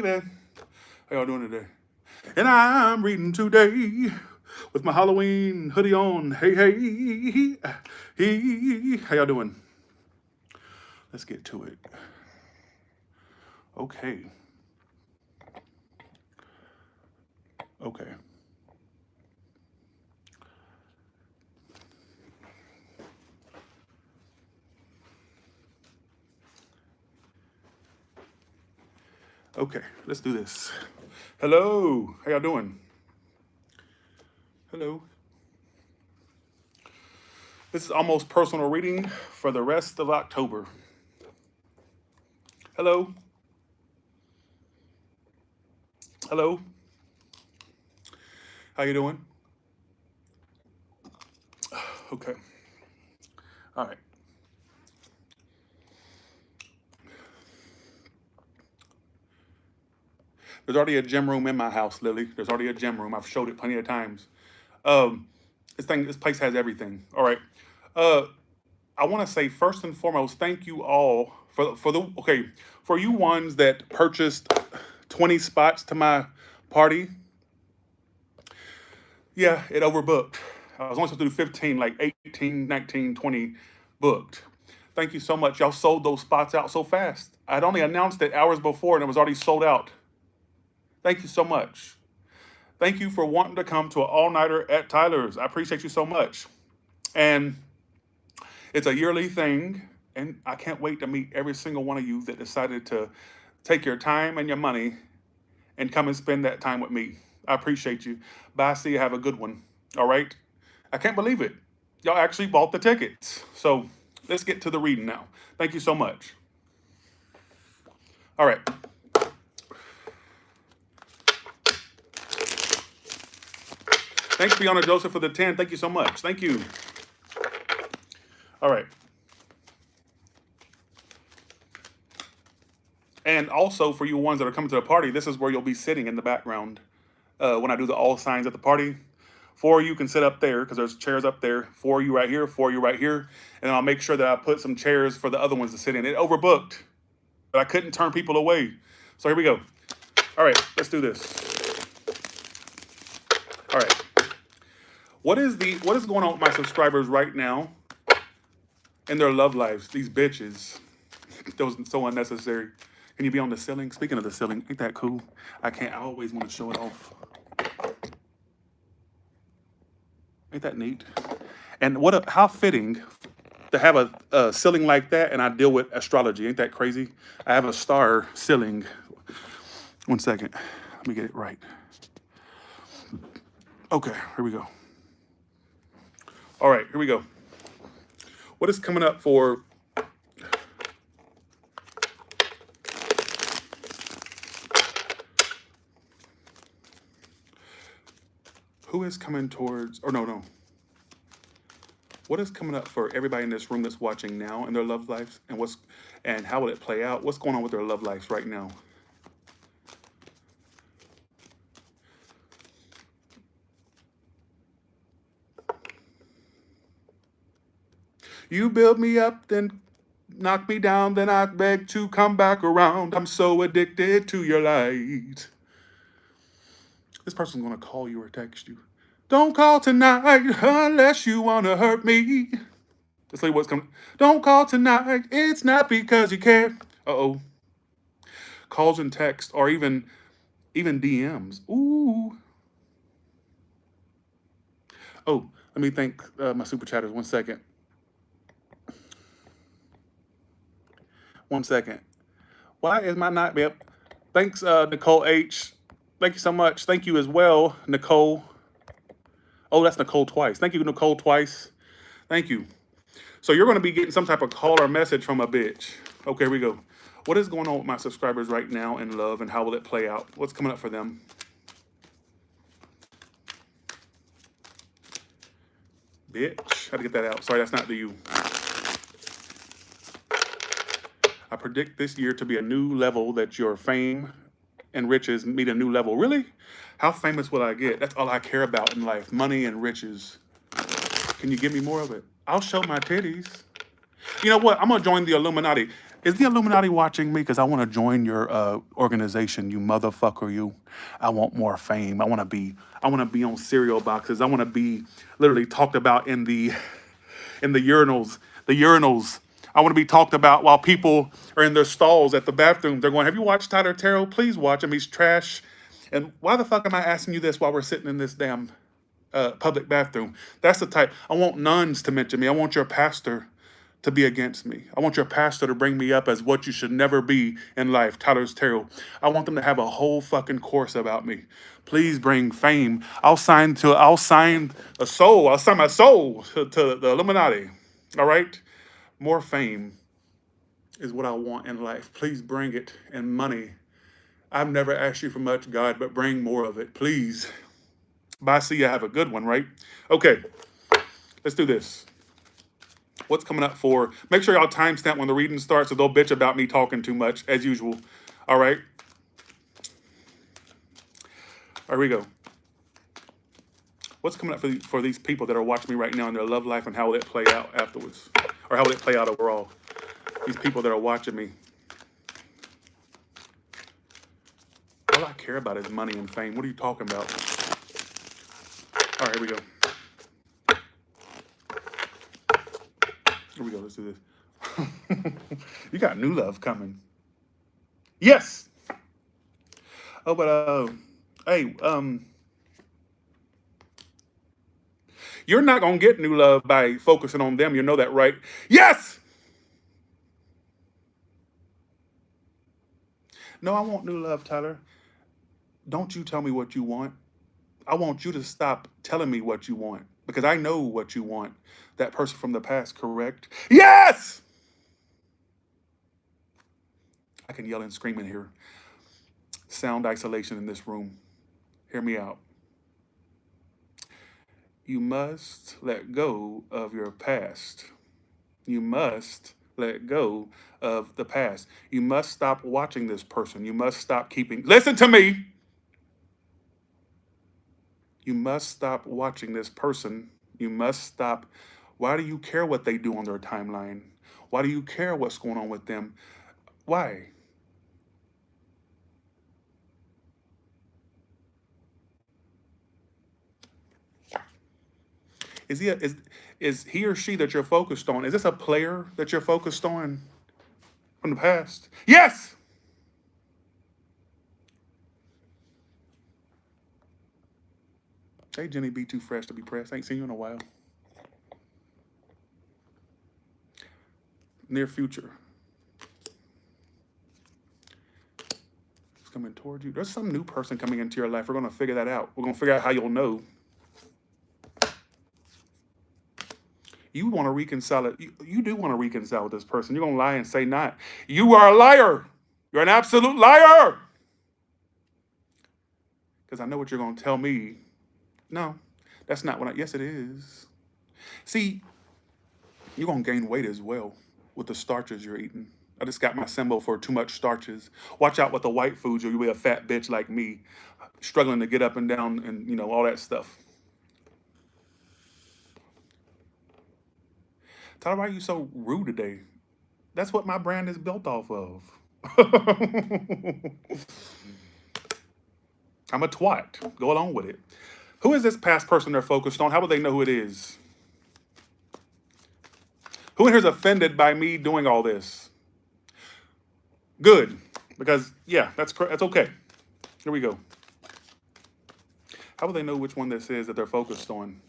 man. How y'all doing today? And I'm reading today with my Halloween hoodie on. Hey, hey, hey. How y'all doing? Let's get to it. Okay. Okay. Okay, let's do this. Hello. How y'all doing? Hello. This is almost personal reading for the rest of October. Hello. Hello. How you doing? Okay. All right. There's already a gym room in my house, Lily. There's already a gym room. I've showed it plenty of times. Um, this place has everything. All right. Uh, I want to say first and foremost, thank you all for you ones that purchased 20 spots to my party. Yeah, it overbooked. I was only supposed to do 15, like 18, 19, 20 booked. Thank you so much. Y'all sold those spots out so fast. I'd only announced it hours before and it was already sold out. Thank you so much. Thank you for wanting to come to an all nighter at Tyler's. I appreciate you so much. And it's a yearly thing. And I can't wait to meet every single one of you that decided to take your time and your money and come and spend that time with me. I appreciate you. Bye. See you. Have a good one. All right. I can't believe it. Y'all actually bought the tickets. So let's get to the reading now. Thank you so much. All right. Thanks, Fiona Joseph, for the 10. Thank you so much. Thank you. All right. And also, for you ones that are coming to the party, this is where you'll be sitting in the background when I do the all signs at the party. 4 of you can sit up there because there's chairs up there. 4 of you right here, 4 of you right here. And then I'll make sure that I put some chairs for the other ones to sit in. It overbooked, but I couldn't turn people away. So here we go. All right, let's do this. All right. What is going on with my subscribers right now in their love lives? These bitches. That was so unnecessary. Can you be on the ceiling? Speaking of the ceiling, ain't that cool? I can't. I always want to show it off. Ain't that neat? And how fitting to have a ceiling like that, and I deal with astrology. Ain't that crazy? I have a star ceiling. 1 second. Let me get it right. Okay, here we go. All right, here we go. What is coming up for who is coming towards, or no. What is coming up for everybody in this room that's watching now in their love lives, and how will it play out? What's going on with their love lives right now? You build me up, then knock me down, then I beg to come back around. I'm so addicted to your light. This person's gonna call you or text you. Don't call tonight unless you wanna hurt me. Let's see what's coming. Don't call tonight. It's not because you care. Uh-oh. Calls and text, or even DMs. Ooh. Oh, let me thank my super chatters. 1 second. 1 second. Why is my not yep? Thanks, Nicole H. Thank you so much. Thank you as well, Nicole. Oh, that's Nicole twice. Thank you, Nicole, twice. Thank you. So you're going to be getting some type of call or message from a bitch. Okay, here we go. What is going on with my subscribers right now in love, and how will it play out? What's coming up for them? Bitch. How to get that out? Sorry, that's not to you. I predict this year to be a new level, that your fame and riches meet a new level. Really? How famous will I get? That's all I care about in life. Money and riches. Can you give me more of it? I'll show my titties. You know what? I'm going to join the Illuminati. Is the Illuminati watching me? Because I want to join your organization, you motherfucker, you. I want more fame. I want to be on cereal boxes. I want to be literally talked about in the urinals. The urinals. I want to be talked about while people are in their stalls at the bathroom. They're going, "Have you watched Tyler Terrell? Please watch him. He's trash." And why the fuck am I asking you this while we're sitting in this damn public bathroom? That's the type. I want nuns to mention me. I want your pastor to be against me. I want your pastor to bring me up as what you should never be in life, Tyler's Terrell. I want them to have a whole fucking course about me. Please bring fame. I'll sign my soul to the Illuminati. All right? More fame is what I want in life. Please bring it, and money. I've never asked you for much, God, but bring more of it, please. Bye, see you. Have a good one, right? Okay, let's do this. What's coming up for? Make sure y'all timestamp when the reading starts, so they'll bitch about me talking too much, as usual. All right? Here we go. What's coming up for these people that are watching me right now in their love life, and how will it play out afterwards? Or how will it play out overall? These people that are watching me. All I care about is money and fame. What are you talking about? All right, here we go. Here we go. Let's do this. You got new love coming. Yes. Oh, but hey, you're not gonna get new love by focusing on them. You know that, right? Yes. No, I want new love, Tyler. Don't you tell me what you want. I want you to stop telling me what you want, because I know what you want. That person from the past, correct? Yes! I can yell and scream in here. Sound isolation in this room. Hear me out. You must let go of your past. You must let go of the past. You must stop watching this person. You must stop keeping. Listen to me. You must stop watching this person. You must stop. Why do you care what they do on their timeline? Why do you care what's going on with them? Why? Is he or she that you're focused on? Is this a player that you're focused on from the past? Yes. Hey, Jenny, be too fresh to be pressed. I ain't seen you in a while. Near future. It's coming towards you. There's some new person coming into your life. We're going to figure that out. We're going to figure out how you'll know. You want to reconcile it. You do want to reconcile with this person. You're going to lie and say not. You are a liar. You're an absolute liar. Because I know what you're going to tell me. No, that's not what I, yes, it is. See, you're going to gain weight as well with the starches you're eating. I just got my symbol for too much starches. Watch out with the white foods or you'll be a fat bitch like me, struggling to get up and down and, you know, all that stuff. Tyler, why are you so rude today? That's what my brand is built off of. I'm a twat. Go along with it. Who is this past person they're focused on? How will they know who it is? Who in here is offended by me doing all this? Good, because yeah, that's okay. Here we go. How will they know which one this is that they're focused on?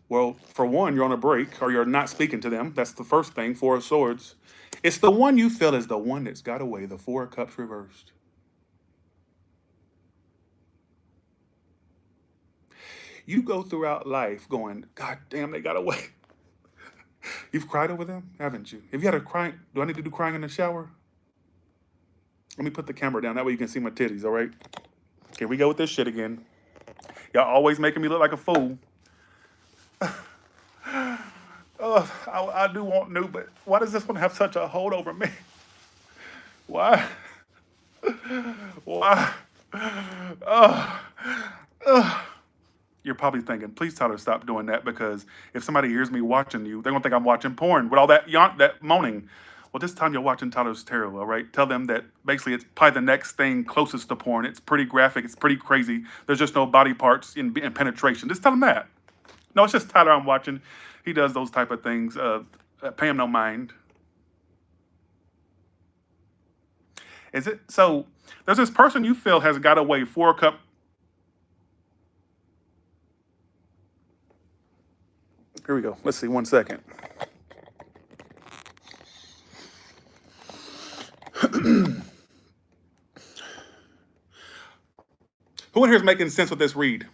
Well, for one, you're on a break or you're not speaking to them. That's the first thing. Four of Swords. It's the one you feel is the one that's got away. The Four of Cups reversed. You go throughout life going, God damn, they got away. You've cried over them, haven't you? Have you had a crying? Do I need to do crying in the shower? Let me put the camera down. That way you can see my titties, all right? Here we go with this shit again. Y'all always making me look like a fool. Oh, I do want new, but why does this one have such a hold over me? Why? Why? Oh, oh. You're probably thinking, please tell her stop doing that, because if somebody hears me watching you, they're gonna think I'm watching porn with all that that moaning. Well, this time you're watching Tyler's Tarot, all right? Tell them that basically it's probably the next thing closest to porn. It's pretty graphic. It's pretty crazy. There's just no body parts in penetration. Just tell them that. No, it's just Tyler I'm watching. He does those type of things. Pay him no mind. Is it? So there's this person you feel has got away 4 cup. Here we go. Let's see. 1 second. Who in here is making sense with this read?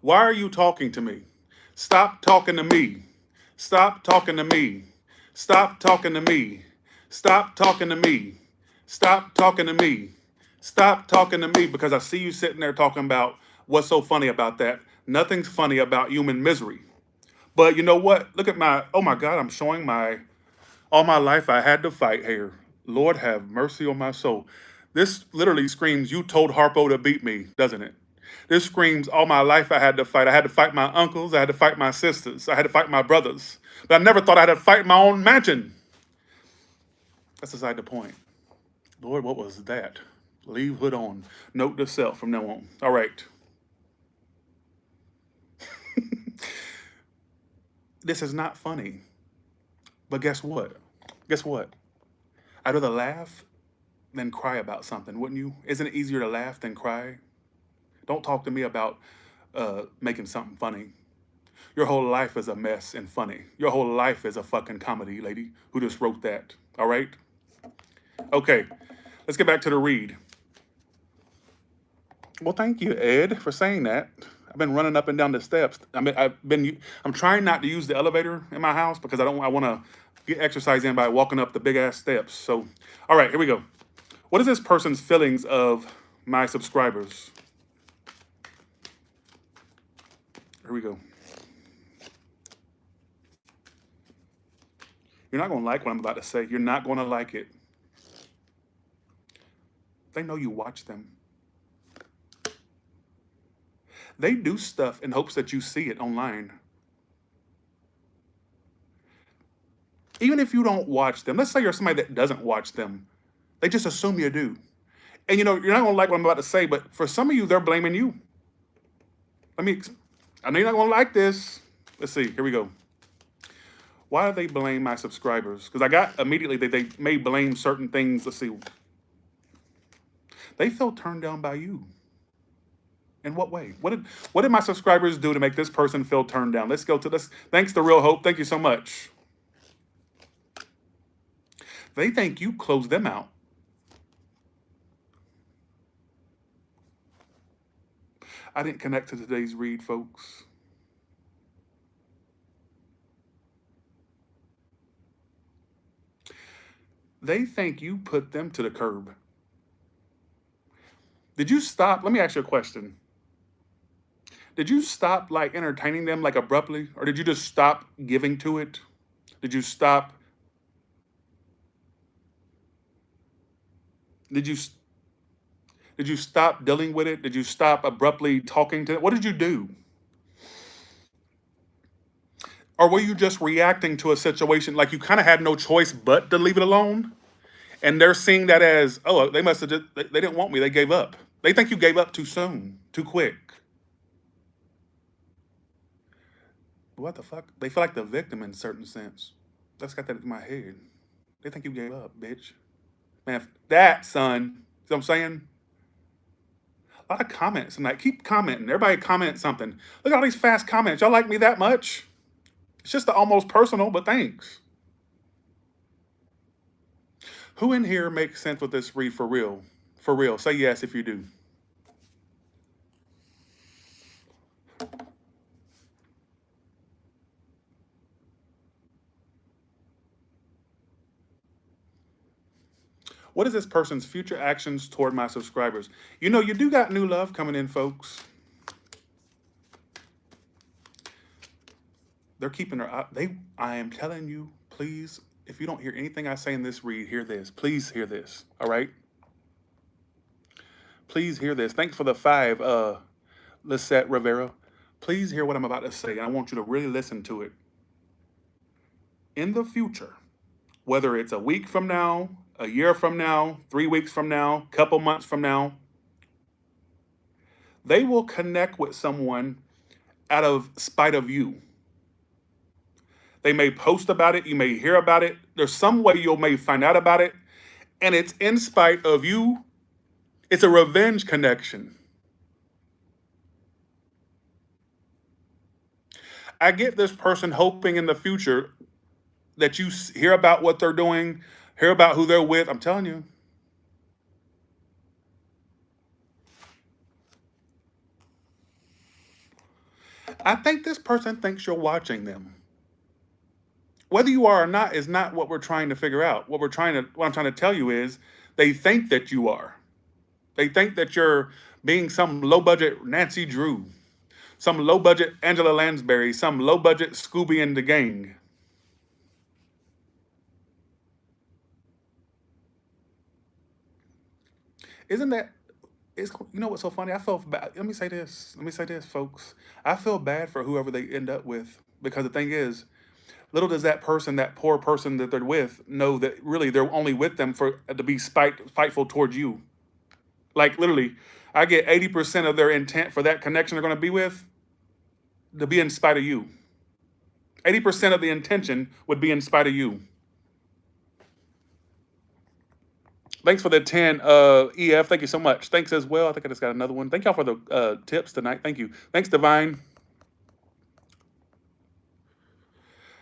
Why are you talking to me? Stop talking to me. Stop talking to me. Stop talking to me. Stop talking to me. Stop talking to me. Stop talking to me, because I see you sitting there talking about what's so funny about that. Nothing's funny about human misery. But you know what? Look at my, oh my God, I'm showing my, all my life I had to fight here. Lord have mercy on my soul. This literally screams, you told Harpo to beat me, doesn't it? This screams, all my life I had to fight. I had to fight my uncles. I had to fight my sisters. I had to fight my brothers. But I never thought I had to fight my own mansion. That's beside the point. Lord, what was that? Leave hood on. Note to self from now on. All right. This is not funny. But guess what? Guess what? I'd rather laugh than cry about something, wouldn't you? Isn't it easier to laugh than cry? Don't talk to me about making something funny. Your whole life is a mess and funny. Your whole life is a fucking comedy, lady, who just wrote that. All right? Okay, let's get back to the read. Well, thank you, Ed, for saying that. I've been running up and down the steps. I'm trying not to use the elevator in my house because I want to get exercise in by walking up the big ass steps. So, all right, here we go. What is this person's feelings of my subscribers? Here we go. You're not going to like what I'm about to say. You're not going to like it. They know you watch them. They do stuff in hopes that you see it online. Even if you don't watch them, let's say you're somebody that doesn't watch them, they just assume you do. And you know, you're not going to like what I'm about to say, but for some of you, they're blaming you. I know you're not going to like this. Let's see. Here we go. Why do they blame my subscribers? Because I got immediately they may blame certain things. Let's see. They feel turned down by you. In what way? What did my subscribers do to make this person feel turned down? Let's go to this. Thanks to Real Hope. Thank you so much. They think you closed them out. I didn't connect to today's read, folks. They think you put them to the curb. Did you stop? Let me ask you a question. Did you stop like entertaining them like abruptly, or did you just stop giving to it? Did you stop? Did you stop dealing with it? Did you stop abruptly talking to it? What did you do? Or were you just reacting to a situation like you kind of had no choice but to leave it alone? And they're seeing that as, oh, they must have just, they didn't want me, they gave up. They think you gave up too soon, too quick. What the fuck? They feel like the victim in a certain sense. That's got that in my head. They think you gave up, bitch. Man, that, son, see what I'm saying? A lot of comments. I'm like, keep commenting. Everybody comment something. Look at all these fast comments. Y'all like me that much? It's just the almost personal, but thanks. Who in here makes sense with this read for real? For real. Say yes if you do. What is this person's future actions toward my subscribers? You know, you do got new love coming in, folks. They're keeping their, I am telling you, please, if you don't hear anything I say in this read, hear this. Please hear this, all right? Please hear this. Thanks for the 5, Lisette Rivera. Please hear what I'm about to say, and I want you to really listen to it. In the future, whether it's a week from now, a year from now, 3 weeks from now, couple months from now, they will connect with someone out of spite of you. They may post about it, you may hear about it. There's some way you may find out about it, and it's in spite of you. It's a revenge connection. I get this person hoping in the future that you hear about what they're doing, hear about who they're with. I'm telling you. I think this person thinks you're watching them. Whether you are or not is not what we're trying to figure out. What I'm trying to tell you is they think that you are. They think that you're being some low budget Nancy Drew, some low budget Angela Lansbury, some low budget Scooby and the gang. Isn't that it's you know what's so funny? I felt bad. Let me say this. Let me say this, folks. I feel bad for whoever they end up with because the thing is, little does that person, that poor person that they're with, know that really they're only with them for to be spiteful towards you. Like literally, I get 80% of their intent for that connection they're going to be with to be in spite of you. 80% of the intention would be in spite of you. Thanks for the 10, EF. Thank you so much. Thanks as well. I think I just got another one. Thank y'all for the tips tonight. Thank you. Thanks, Divine.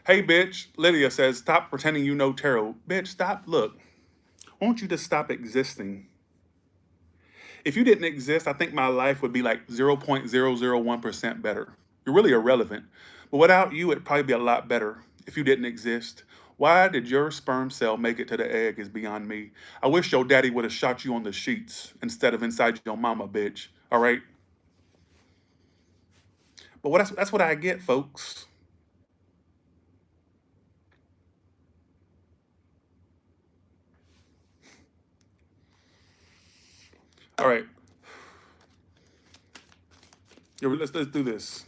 Hey, bitch. Lydia says, stop pretending you know tarot. Bitch, stop. Look, won't you just stop existing? If you didn't exist, I think my life would be like 0.001% better. You're really irrelevant. But without you, it'd probably be a lot better if you didn't exist. Why did your sperm cell make it to the egg is beyond me. I wish your daddy would have shot you on the sheets instead of inside your mama, bitch. All right? But that's what I get, folks. All right. Let's do this.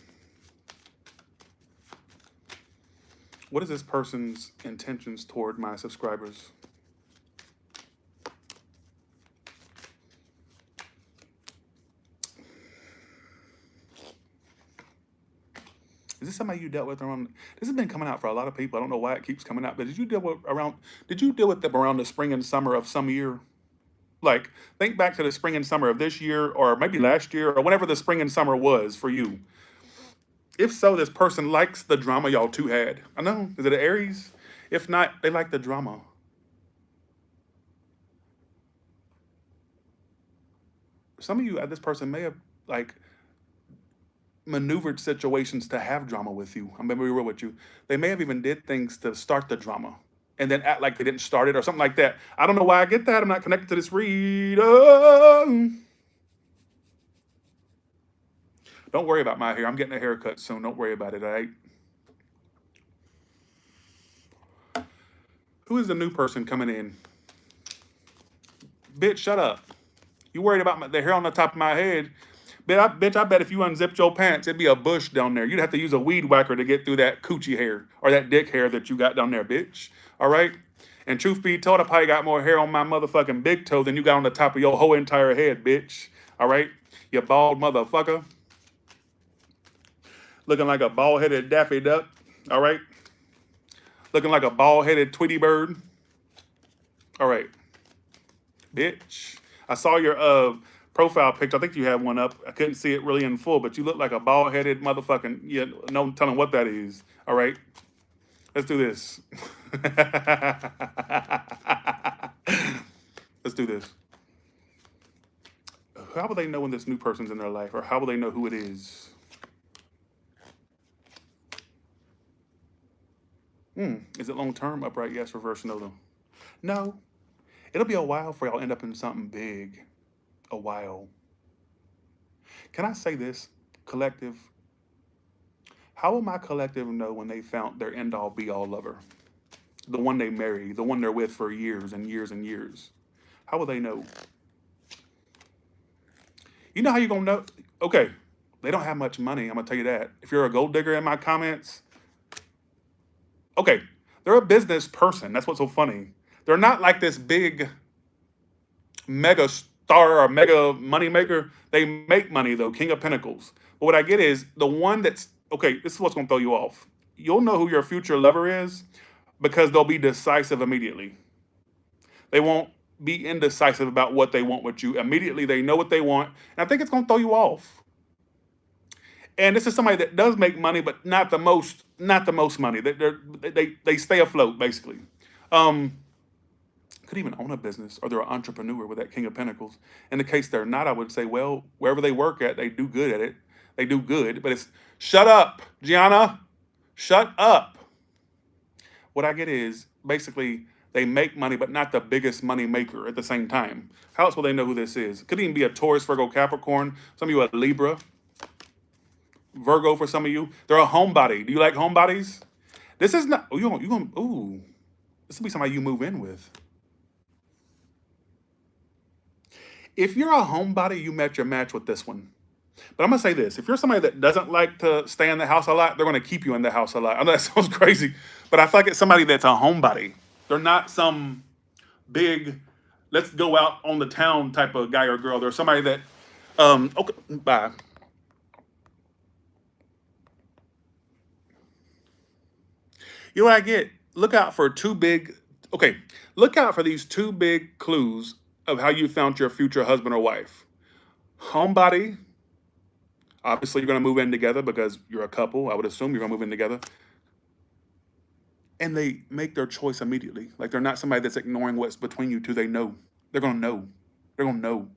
What is this person's intentions toward my subscribers? Is this somebody you dealt with around? This has been coming out for a lot of people. I don't know why it keeps coming out, but did you deal with them around the spring and summer of some year? Like, think back to the spring and summer of this year, or maybe last year, or whenever the spring and summer was for you. If so, this person likes the drama y'all two had. I know. Is it an Aries? If not, they like the drama. Some of you, this person may have like maneuvered situations to have drama with you. I'm gonna be real with you. They may have even did things to start the drama and then act like they didn't start it or something like that. I don't know why I get that. I'm not connected to this read. Don't worry about my hair. I'm getting a haircut soon. Don't worry about it, all right? Who is the new person coming in? Bitch, shut up. You worried about the hair on the top of my head? Bitch, I bet if you unzipped your pants, it'd be a bush down there. You'd have to use a weed whacker to get through that coochie hair or that dick hair that you got down there, bitch. All right? And truth be told, I probably got more hair on my motherfucking big toe than you got on the top of your whole entire head, bitch. All right? You bald motherfucker. Looking like a bald-headed Daffy Duck. All right? Looking like a bald-headed Tweety Bird. All right. Bitch. I saw your profile picture. I think you had one up. I couldn't see it really in full, but you look like a bald-headed motherfucking, no telling what that is. All right? Let's do this. Let's do this. How will they know when this new person's in their life? Or how will they know who it is? Is it long-term? Upright, yes. Reverse, no, though. No. It'll be a while for y'all end up in something big. A while. Can I say this, collective? How will my collective know when they found their end-all, be-all lover? The one they marry, the one they're with for years and years and years. How will they know? You know how you gonna know? Okay, they don't have much money. I'm gonna tell you that. If you're a gold digger in my comments, okay, they're a business person. That's what's so funny. They're not like this big mega star or mega money maker. They make money though, King of Pentacles. But what I get is the one that's okay, this is what's gonna throw you off. You'll know who your future lover is because they'll be decisive immediately. They won't be indecisive about what they want with you. Immediately they know what they want. And I think it's gonna throw you off. And this is somebody that does make money, but not the most money. They stay afloat basically. Um, could even own a business or they're an entrepreneur with that King of Pentacles. In the case they're not, I would say, well, wherever they work at, they do good at it. They do good, but it's shut up, Gianna, shut up. What I get is basically they make money, but not the biggest money maker at the same time. How else will they know who this is? Could even be a Taurus, Virgo, Capricorn. Some of you are Libra, Virgo for some of you. They're a homebody. Do you like homebodies? This is not, ooh, this will be somebody you move in with. If you're a homebody, you met your match with this one. But I'm gonna say this: if you're somebody that doesn't like to stay in the house a lot, they're gonna keep you in the house a lot. I know that sounds crazy, but I feel like it's somebody that's a homebody. They're not some big, let's go out on the town type of guy or girl. They're somebody that, okay, bye. You know what I get? Look out for okay, look out for these two big clues of how you found your future husband or wife. Homebody, obviously you're gonna move in together because you're a couple. I would assume you're gonna move in together. And they make their choice immediately. Like they're not somebody that's ignoring what's between you two. They know. They're gonna know. They're gonna know.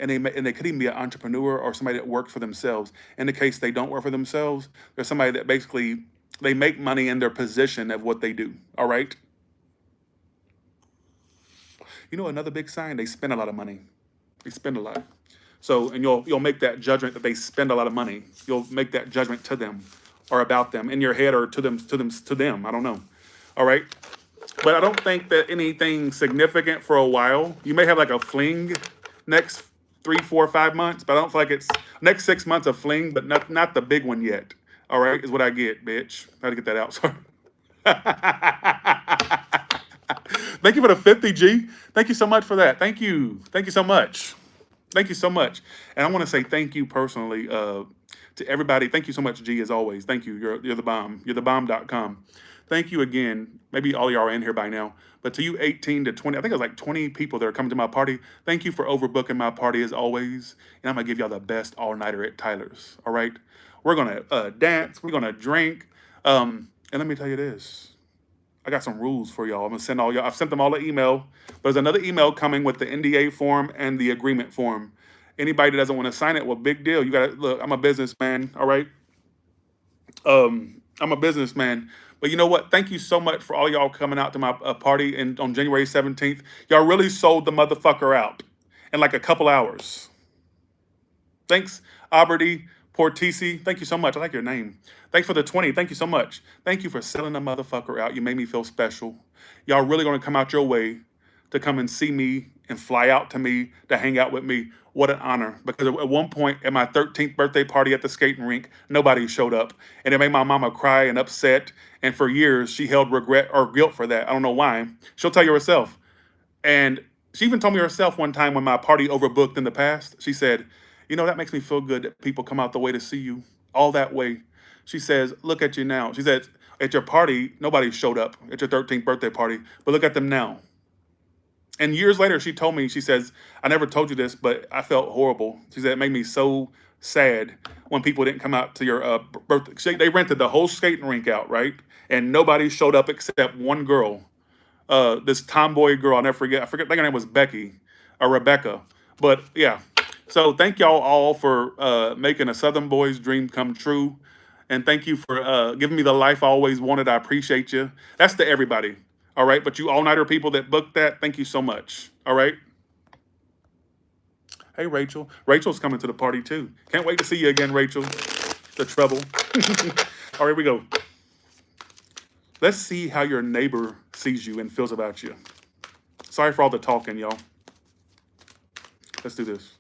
And they could even be an entrepreneur or somebody that works for themselves. In the case they don't work for themselves, they're somebody that basically they make money in their position of what they do. All right. You know another big sign, they spend a lot of money. They spend a lot. So and you'll make that judgment that they spend a lot of money. You'll make that judgment to them or about them in your head or to them. I don't know. All right. But I don't think that anything significant for a while. You may have like a fling next 3, 4, 5 months, but I don't feel like it's next 6 months of fling, but not the big one yet. All right, is what I get, bitch. How to get that out? Sorry. Thank you for the 50 G. Thank you so much for that. Thank you. Thank you so much. Thank you so much. And I want to say thank you personally to everybody. Thank you so much, G, as always. Thank you. You're the bomb. You're the bomb.com. Thank you again. Maybe all y'all are in here by now. But to you 18 to 20, I think it was like 20 people that are coming to my party. Thank you for overbooking my party as always. And I'm going to give y'all the best all-nighter at Tyler's. All right? We're going to dance. We're going to drink. And let me tell you this. I got some rules for y'all. I'm going to send all y'all. I've sent them all an email. There's another email coming with the NDA form and the agreement form. Anybody that doesn't want to sign it, well, big deal. You got to look. I'm a businessman. All right. I'm a businessman. But you know what? Thank you so much for all y'all coming out to my party on January 17th. Y'all really sold the motherfucker out in like a couple hours. Thanks, Auberty Portisi. Thank you so much. I like your name. Thanks for the 20. Thank you so much. Thank you for selling the motherfucker out. You made me feel special. Y'all really going to come out your way to come and see me and fly out to me to hang out with me. What an honor. Because at one point at my 13th birthday party at the skating rink, nobody showed up. And it made my mama cry and upset. And for years, she held regret or guilt for that. I don't know why. She'll tell you herself. And she even told me herself one time when my party overbooked in the past, she said, you know, that makes me feel good that people come out the way to see you all that way. She says, look at you now. She said, at your party, nobody showed up at your 13th birthday party, but look at them now. And years later, she told me, she says, I never told you this, but I felt horrible. She said, it made me so sad when people didn't come out to your birthday. They rented the whole skating rink out, right? And nobody showed up except one girl, this tomboy girl. I'll never forget. I think her name was Becky or Rebecca. But yeah. So thank y'all all for making a Southern boy's dream come true. And thank you for giving me the life I always wanted. I appreciate you. That's to everybody. All right. But you all-nighter people that booked that, thank you so much. All right. Hey, Rachel. Rachel's coming to the party, too. Can't wait to see you again, Rachel. The trouble. All right, here we go. Let's see how your neighbor sees you and feels about you. Sorry for all the talking, y'all. Let's do this.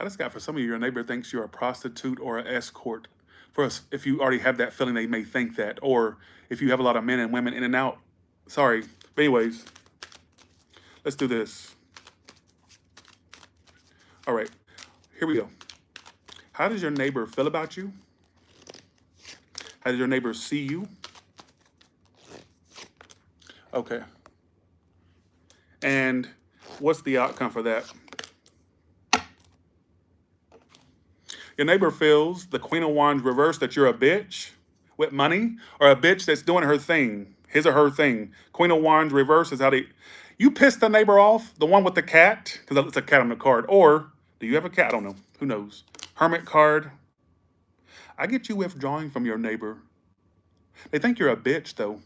I just got for some of you, your neighbor thinks you're a prostitute or an escort. For us, if you already have that feeling, they may think that. Or if you have a lot of men and women in and out. Sorry. But anyways, let's do this. All right, here we go. How does your neighbor feel about you? How does your neighbor see you? Okay. And what's the outcome for that? Your neighbor feels, the Queen of Wands reversed, that you're a bitch with money, or a bitch that's doing her thing, his or her thing. Queen of Wands reverse is how they. You pissed the neighbor off, the one with the cat, because it's a cat on the card. Or do you have a cat? I don't know. Who knows? Hermit card. I get you withdrawing from your neighbor. They think you're a bitch, though.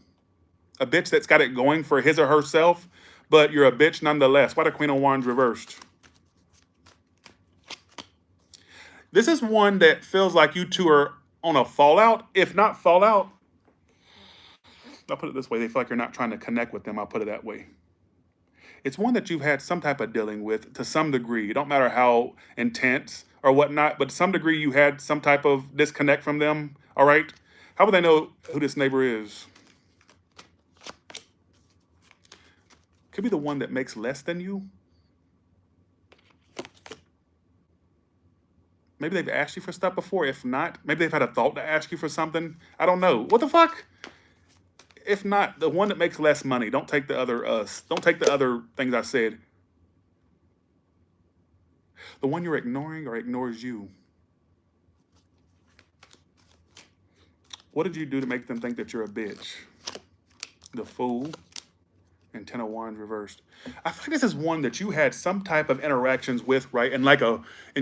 A bitch that's got it going for his or herself, but you're a bitch nonetheless. Why the Queen of Wands reversed? This is one that feels like you two are on a fallout. If not fallout, I'll put it this way. They feel like you're not trying to connect with them. I'll put it that way. It's one that you've had some type of dealing with to some degree. It don't matter how intense or whatnot, but to some degree you had some type of disconnect from them. All right. How would they know who this neighbor is? Could be the one that makes less than you. Maybe they've asked you for stuff before. If not, maybe they've had a thought to ask you for something. I don't know. What the fuck? If not, the one that makes less money. Don't take the other don't take the other things I said. The one you're ignoring or ignores you. What did you do to make them think that you're a bitch? The Fool and Ten of Wands reversed. I feel like this is one that you had some type of interactions with, right? And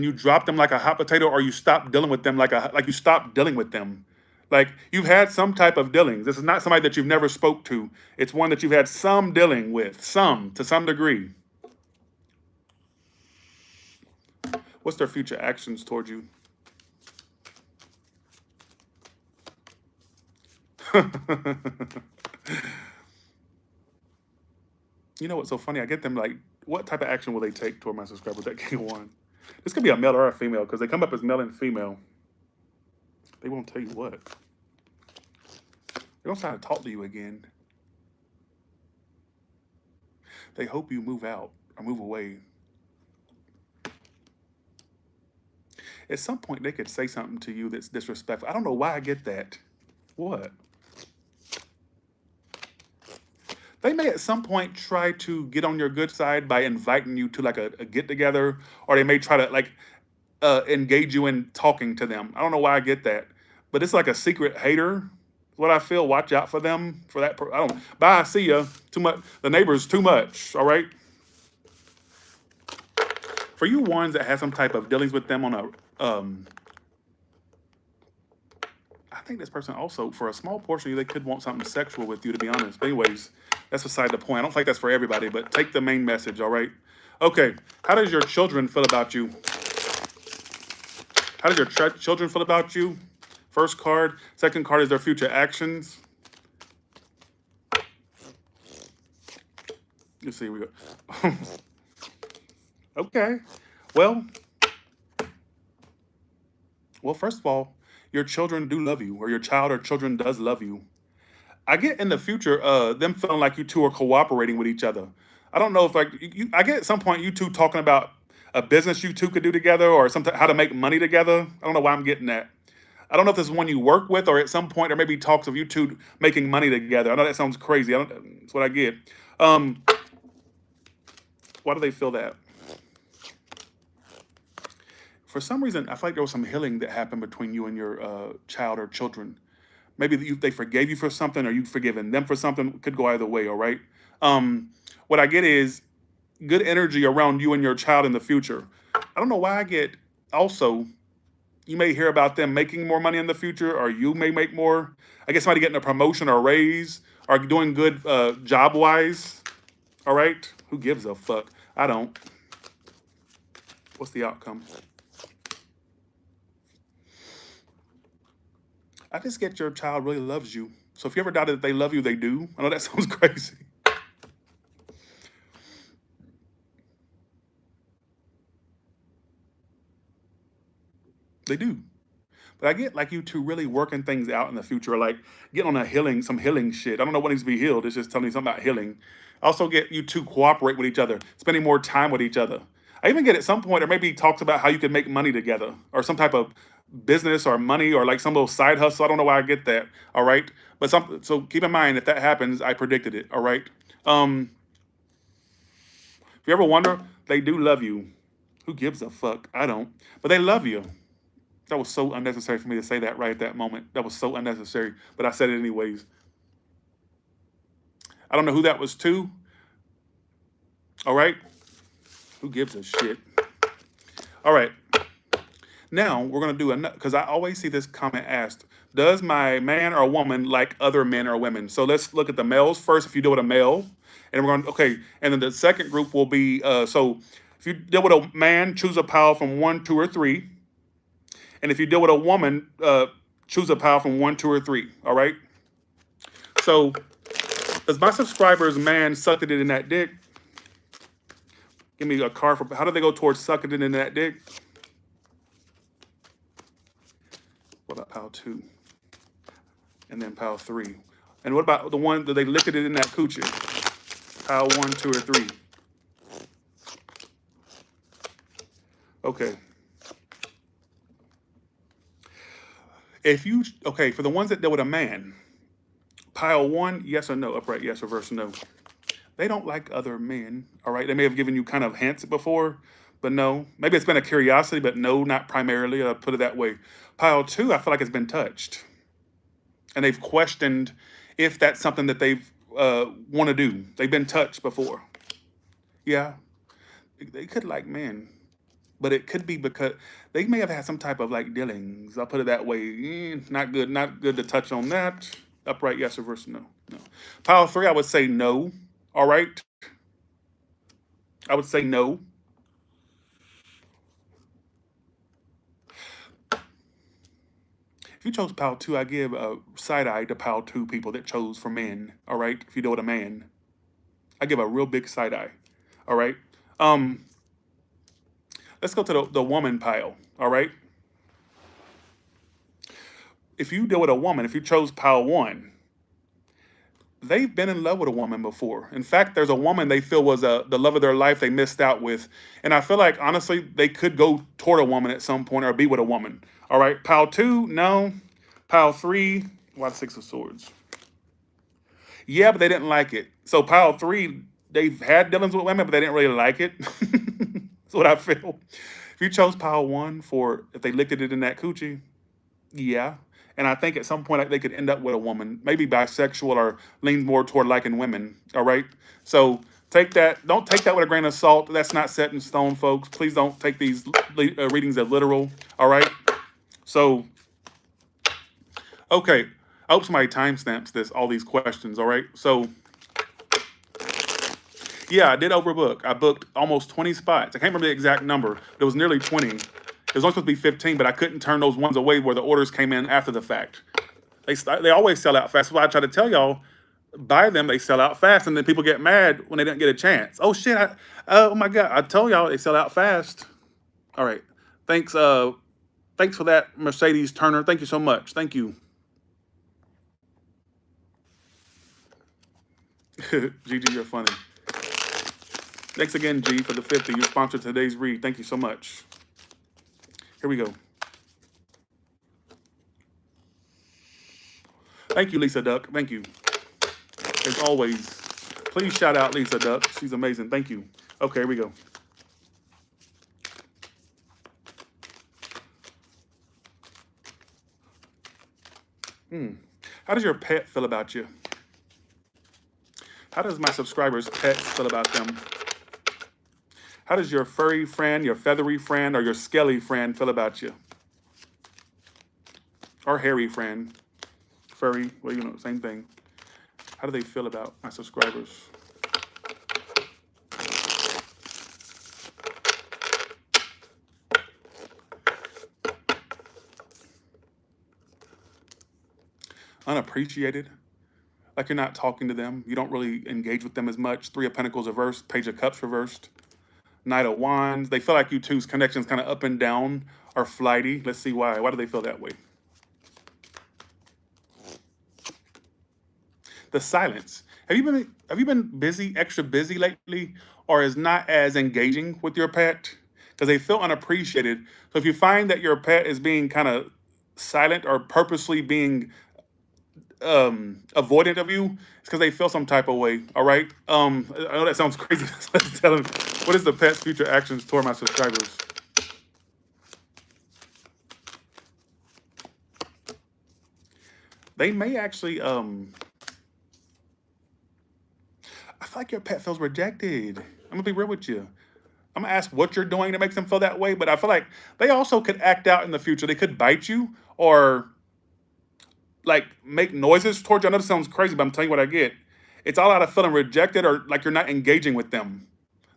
you dropped them like a hot potato, or you stopped dealing with them like you stopped dealing with them. Like you've had some type of dealings. This is not somebody that you've never spoke to. It's one that you've had some dealing with, to some degree. What's their future actions toward you? You know what's so funny? I get them like, what type of action will they take toward my subscriber with that King of Wands? This could be a male or a female because they come up as male and female. They won't tell you what. They don't try to talk to you again. They hope you move out or move away. At some point, they could say something to you that's disrespectful. I don't know why I get that. What? They may at some point try to get on your good side by inviting you to like a get-together, or they may try to like engage you in talking to them. I don't know why I get that. But it's like a secret hater. What I feel, watch out for them. For that, I don't. Bye, see ya. Too much. The neighbor's too much. All right. For you ones that have some type of dealings with them on a, I think this person also, for a small portion of you, they could want something sexual with you, to be honest. But anyways, that's beside the point. I don't think that's for everybody, but take the main message. All right. Okay. How does your children feel about you? How does your children feel about you? First card. Second card is their future actions. Let's see. We go. Okay. Well, first of all, your children do love you, or your child or children does love you. I get in the future them feeling like you two are cooperating with each other. I don't know if like I get at some point you two talking about a business you two could do together, or something, how to make money together. I don't know why I'm getting that. I don't know if this is one you work with, or at some point there may be talks of you two making money together. I know that sounds crazy. That's what I get. Why do they feel that? For some reason, I feel like there was some healing that happened between you and your child or children. Maybe they forgave you for something, or you've forgiven them for something. Could go either way, all right? What I get is good energy around you and your child in the future. I don't know why I get also, you may hear about them making more money in the future, or you may make more. I guess somebody getting a promotion or a raise, or doing good job-wise, all right? Who gives a fuck? I don't. What's the outcome? I just get your child really loves you. So if you ever doubted that they love you, they do. I know that sounds crazy. They do. But I get like you two really working things out in the future, like getting on some healing shit. I don't know what needs to be healed. It's just telling me something about healing. I also get you two cooperate with each other, spending more time with each other. I even get at some point, or maybe talks about how you can make money together, or some type of business or money, or like some little side hustle. I don't know why I get that. All right, but so keep in mind if that happens, I predicted it. All right. Um, if you ever wonder, they do love you. Who gives a fuck? I don't, but they love you. That was so unnecessary for me to say that right at that moment. That was so unnecessary, but I said it anyways. I don't know who that was to. All right. Who gives a shit? All right. Now we're gonna do another because I always see this comment asked: does my man or woman like other men or women? So let's look at the males first. If you deal with a male, and we're gonna okay, and then the second group will be so if you deal with a man, choose a pile from 1, 2, or 3, and if you deal with a woman, choose a pile from 1, 2, or 3. All right. So does my subscriber's man sucked it in that dick? Give me a card for how do they go towards sucking it in that dick? What about pile 2? And then pile 3. And what about the one that they licked it in that coochie? Pile 1, 2, or 3. Okay. If you okay, for the ones that deal with a man, pile 1, yes or no, upright, yes, reverse, no. They don't like other men. All right. They may have given you kind of hints before, but no. Maybe it's been a curiosity, but no, not primarily. I'll put it that way. Pile 2, I feel like it's been touched. And they've questioned if that's something that they've want to do. They've been touched before. Yeah. They could like men. But it could be because they may have had some type of like dealings. I'll put it that way. Not good. Not good to touch on that. Upright, yes, reverse, no. No. Pile 3, I would say no. All right. I would say no. If you chose pile 2, I give a side eye to pile 2 people that chose for men. All right. If you deal with a man, I give a real big side eye. All right. Um, let's go to the woman pile. All right. If you deal with a woman, if you chose pile 1, they've been in love with a woman before. In fact, there's a woman they feel was the love of their life they missed out with. And I feel like, honestly, they could go toward a woman at some point or be with a woman. All right. Pile 2, no. Pile 3, why the 6 of Swords? Yeah, but they didn't like it. So pile 3, they've had dealings with women, but they didn't really like it. That's what I feel. If you chose pile 1 for if they licked it in that coochie, yeah. And I think at some point like, they could end up with a woman, maybe bisexual or leans more toward liking women. All right. So take that. Don't take that with a grain of salt. That's not set in stone, folks. Please don't take these readings as literal. All right. So, okay. I hope somebody timestamps this, all these questions. All right. So, yeah, I did overbook. I booked almost 20 spots. I can't remember the exact number. It was nearly 20. It was only supposed to be 15, but I couldn't turn those ones away where the orders came in after the fact. They always sell out fast. That's why I try to tell y'all, buy them. They sell out fast, and then people get mad when they didn't get a chance. Oh shit! Oh my god! I told y'all they sell out fast. All right. Thanks. Thanks for that, Mercedes Turner. Thank you so much. Thank you. Gigi, you're funny. Thanks again, G, for the 50. You sponsored today's read. Thank you so much. Here we go. Thank you, Lisa Duck. Thank you. As always, please shout out Lisa Duck. She's amazing. Thank you. Okay, here we go. How does your pet feel about you? How does my subscribers' pets feel about them? How does your furry friend, your feathery friend, or your skelly friend feel about you? Or hairy friend? Furry, well, you know, same thing. How do they feel about my subscribers? Unappreciated? Like you're not talking to them. You don't really engage with them as much. 3 of Pentacles reversed, Page of Cups reversed. Knight of Wands. They feel like you two's connection's kind of up and down. or flighty. Let's see why. Why do they feel that way? The silence. Have you been busy, extra busy lately, or is not as engaging with your pet? Because they feel unappreciated. So if you find that your pet is being kind of silent or purposely being avoidant of you, it's because they feel some type of way. All right. I know that sounds crazy. Let's tell them what is the pet's future actions toward my subscribers. They may actually I feel like your pet feels rejected. I'm gonna be real with you. I'm gonna ask what you're doing to make them feel that way, but I feel like they also could act out in the future. They could bite you or like make noises towards you. I know this sounds crazy, but I'm telling you what I get. It's all out of feeling rejected or like you're not engaging with them.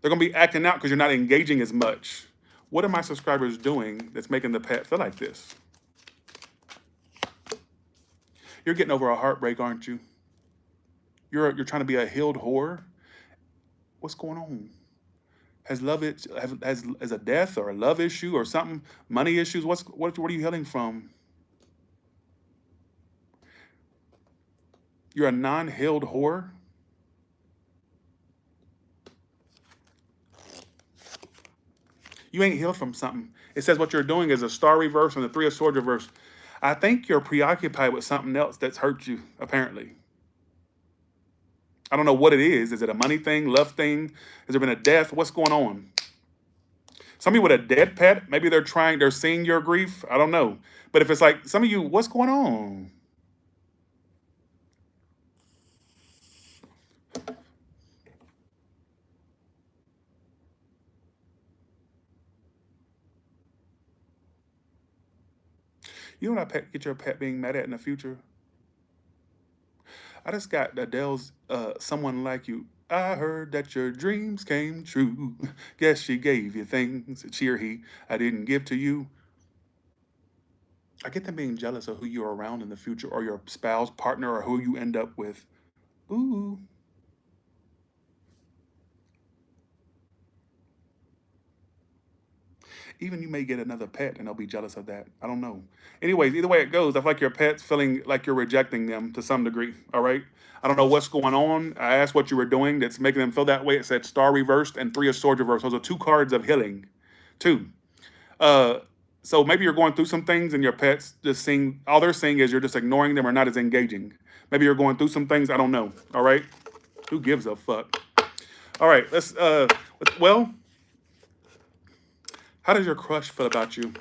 They're gonna be acting out because you're not engaging as much. What are my subscribers doing that's making the pet feel like this? You're getting over a heartbreak, aren't you? You're trying to be a healed whore. What's going on? Has love it has a death or a love issue or something, money issues? What are you healing from? You're a non-healed whore. You ain't healed from something. It says what you're doing is a star reverse and the three of swords reverse. I think you're preoccupied with something else that's hurt you, apparently. I don't know what it is. Is it a money thing, love thing? Has there been a death? What's going on? Some of you with a dead pet, maybe they're seeing your grief. I don't know. But if it's like some of you, what's going on? You know what get your pet being mad at in the future? I just got Adele's Someone Like You. I heard that your dreams came true. Guess she gave you things that she or he I didn't give to you. I get them being jealous of who you're around in the future or your spouse, partner, or who you end up with. Ooh. Even you may get another pet and they'll be jealous of that. I don't know. Anyways, either way it goes, I feel like your pet's feeling like you're rejecting them to some degree. All right. I don't know what's going on. I asked what you were doing that's making them feel that way. It said star reversed and three of swords reversed. Those are two cards of healing. Two. Uh, so maybe you're going through some things and your pets just seeing all they're seeing is you're just ignoring them or not as engaging. Maybe you're going through some things. I don't know. All right. Who gives a fuck? All right. Well, how does your crush feel about you?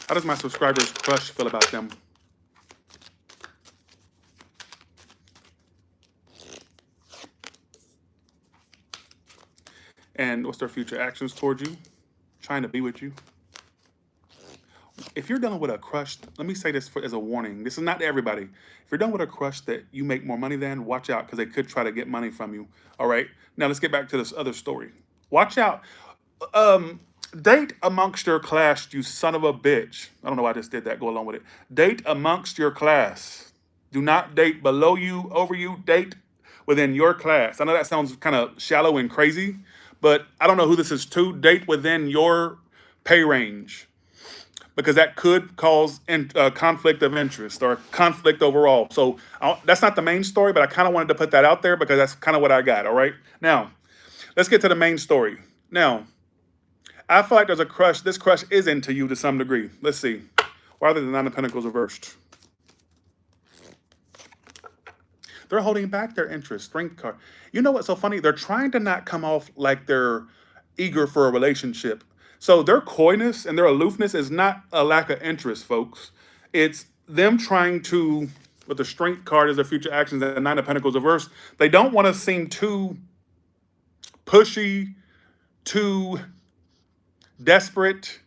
How does my subscribers' crush feel about them? And what's their future actions towards you? Trying to be with you. If you're dealing with a crush, let me say this as a warning. This is not to everybody. If you're dealing with a crush that you make more money than, watch out because they could try to get money from you. All right. Now let's get back to this other story. Watch out. Um, Date amongst your class, you son of a bitch. I don't know why I just did that. Go along with it. Date amongst your class. Do not date below you, over you. Date within your class. I know that sounds kind of shallow and crazy, but I don't know who this is to. Date within your pay range because that could cause conflict of interest or conflict overall. So that's not the main story, but I kind of wanted to put that out there because that's kind of what I got. All right. Now, let's get to the main story. Now, I feel like there's a crush. This crush is into you to some degree. Let's see. Why are the Nine of Pentacles reversed? They're holding back their interest. Strength card. You know what's so funny? They're trying to not come off like they're eager for a relationship. So their coyness and their aloofness is not a lack of interest, folks. It's them trying to, with the Strength card as their future actions and the Nine of Pentacles reversed, they don't want to seem too pushy, too desperate.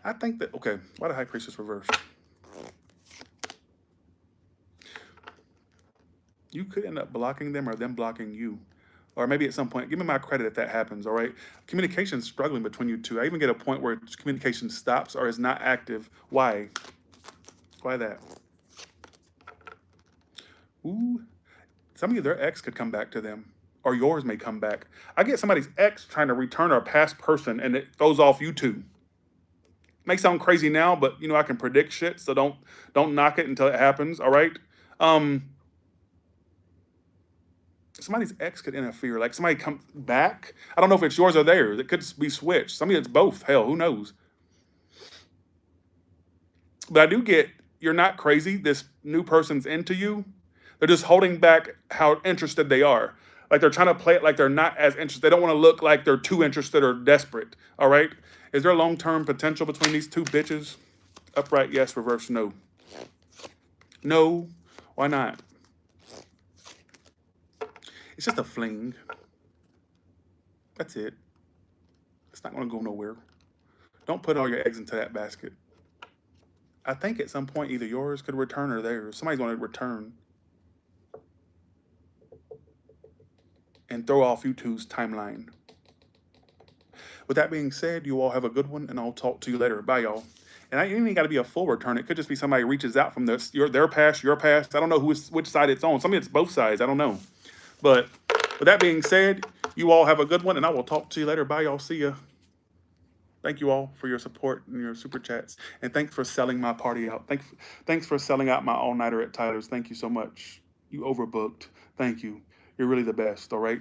I think that, okay, why the High Priestess reversed? You could end up blocking them or them blocking you. Or maybe at some point, give me my credit if that happens, all right? Communication's struggling between you two. I even get a point where communication stops or is not active. Why? Why that? Ooh, some of you, their ex could come back to them. or yours may come back. I get somebody's ex trying to return a past person and it throws off you too. May sound crazy now, but I can predict shit, so don't knock it until it happens, all right? Um Somebody's ex could interfere. Like somebody come back. I don't know if it's yours or theirs. It could be switched. Somebody it's both. Hell, who knows? But I do get you're not crazy. This new person's into you. They're just holding back how interested they are. Like they're trying to play it like they're not as interested. They don't want to look like they're too interested or desperate. All right. Is there long term potential between these two bitches? Upright, yes. Reverse, no. No. Why not? It's just a fling. That's it. It's not going to go nowhere. Don't put all your eggs into that basket. I think at some point either yours could return or theirs. Somebody's going to return and throw off you two's timeline. With that being said, you all have a good one, and I'll talk to you later. Bye, y'all. And it ain't got to be a full return. It could just be somebody reaches out from their past, your past. I don't know which side it's on. Somebody it's both sides. I don't know. But with that being said, you all have a good one, and I will talk to you later. Bye, y'all. See ya. Thank you all for your support and your super chats. And thanks for selling my party out. Thanks for selling out my all-nighter at Tyler's. Thank you so much. You overbooked. Thank you. You're really the best, all right?